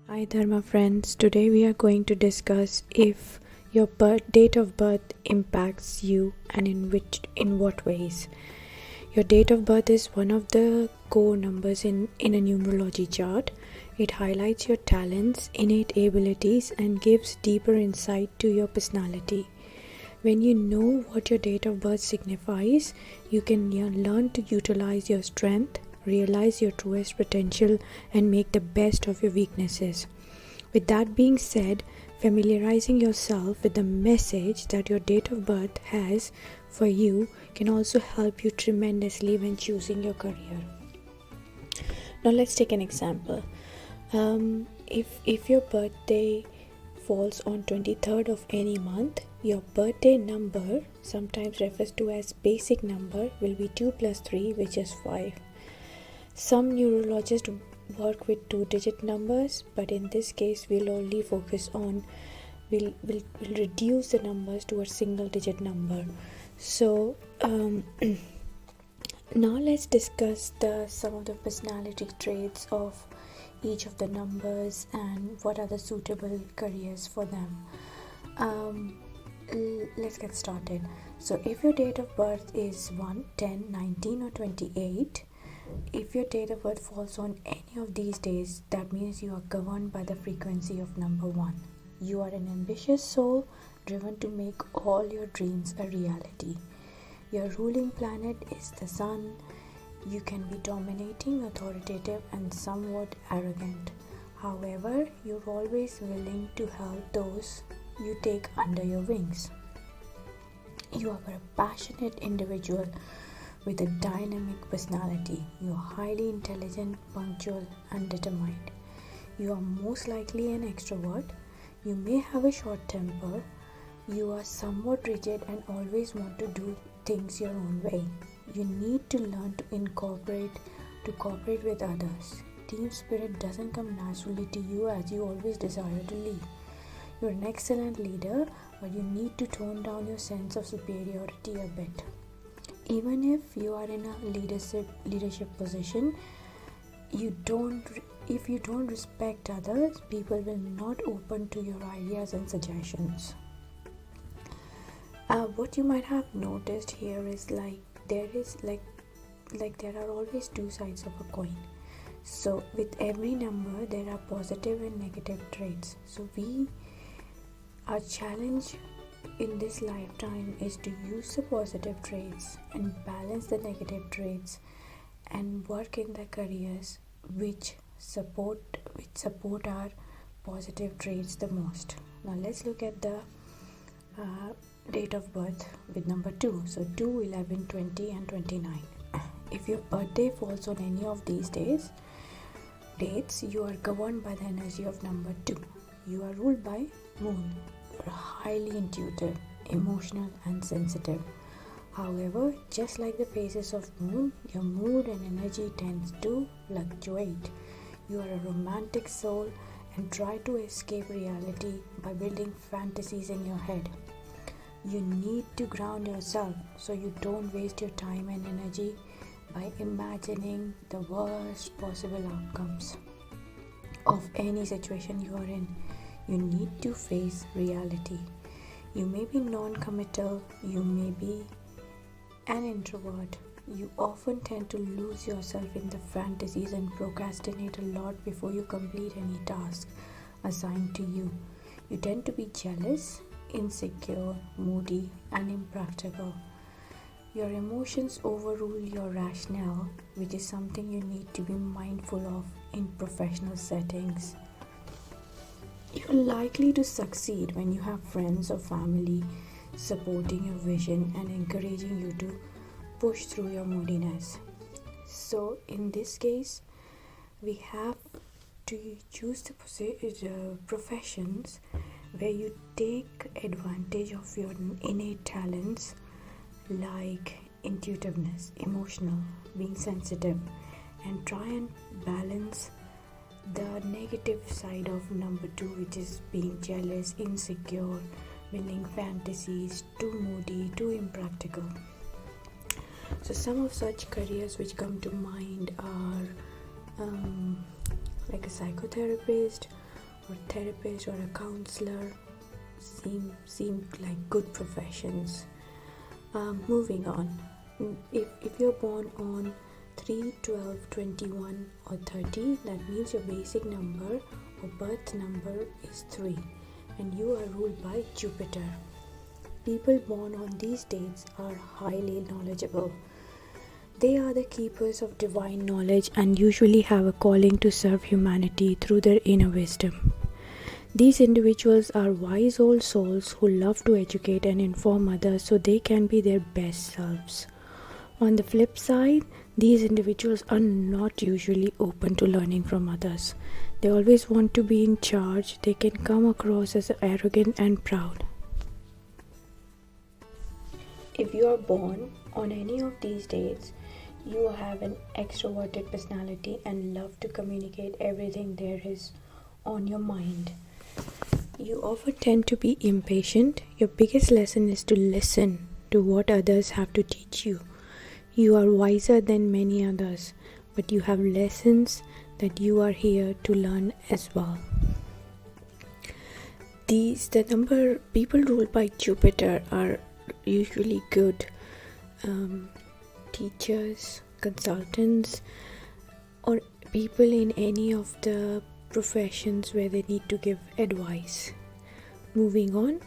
Hi there, my friends. Today we are going to discuss if your date of birth impacts you and in what ways. Your date of birth is one of the core numbers in a numerology chart. It highlights your talents, innate abilities, and gives deeper insight to your personality. When you know what your date of birth signifies, you can learn to utilize your strength, realize your truest potential, and make the best of your weaknesses. With that being said, familiarizing yourself with the message that your date of birth has for you can also help you tremendously when choosing your career. Now let's take an example. If your birthday falls on 23rd of any month, your birthday number, sometimes referred to as basic number, will be 2 plus 3, which is 5. Some neurologists work with 2-digit numbers, but in this case we'll only focus on we'll reduce the numbers to a single digit number. So now let's discuss some of the personality traits of each of the numbers and what are the suitable careers for them. Let's get started. So if your date of birth is 1, 10, 19 or 28, if your date of birth falls on any of these days, that means you are governed by the frequency of number 1. You are an ambitious soul driven to make all your dreams a reality. Your ruling planet is the sun. You can be dominating, authoritative, and somewhat arrogant. However, you're always willing to help those you take under your wings. You are a passionate individual with a dynamic personality. You are highly intelligent, punctual, and determined. You are most likely an extrovert. You may have a short temper. You are somewhat rigid and always want to do things your own way. You need to learn to cooperate with others. Team spirit doesn't come naturally to you as you always desire to lead. You're an excellent leader, but you need to tone down your sense of superiority a bit. Even if you are in a leadership position, if you don't respect others, people will not open to your ideas and suggestions. What you might have noticed here is there are always two sides of a coin. So with every number there are positive and negative traits. So our challenge in this lifetime is to use the positive traits and balance the negative traits and work in the careers which support our positive traits the most. Now let's look at the date of birth with number 2. So 2, 11, 20 and 29. If your birthday falls on any of these dates, you are governed by the energy of number 2. You are ruled by moon. You are highly intuitive, emotional and sensitive. However, just like the phases of moon, your mood and energy tends to fluctuate. You are a romantic soul and try to escape reality by building fantasies in your head. You need to ground yourself so you don't waste your time and energy by imagining the worst possible outcomes of any situation you are in. You need to face reality. You may be non-committal, you may be an introvert. You often tend to lose yourself in the fantasies and procrastinate a lot before you complete any task assigned to you. You tend to be jealous, insecure, moody, and impractical. Your emotions overrule your rationale, which is something you need to be mindful of in professional settings. You're likely to succeed when you have friends or family supporting your vision and encouraging you to push through your moodiness. So in this case, we have to choose the professions where you take advantage of your innate talents like intuitiveness, emotional, being sensitive, and try and balance the negative side of number 2, which is being jealous, insecure, building fantasies, too moody, too impractical. So some of such careers which come to mind are like a psychotherapist or therapist or a counselor seem like good professions. Moving on, if you're born on 3, 12, 21 or 30, that means your basic number or birth number is 3 and you are ruled by Jupiter. People born on these dates are highly knowledgeable. They are the keepers of divine knowledge and usually have a calling to serve humanity through their inner wisdom. These individuals are wise old souls who love to educate and inform others so they can be their best selves. On the flip side, these individuals are not usually open to learning from others. They always want to be in charge. They can come across as arrogant and proud. If you are born on any of these dates, you have an extroverted personality and love to communicate everything there is on your mind. You often tend to be impatient. Your biggest lesson is to listen to what others have to teach you. You are wiser than many others, but you have lessons that you are here to learn as well. The number people ruled by Jupiter are usually good teachers, consultants, or people in any of the professions where they need to give advice. Moving on,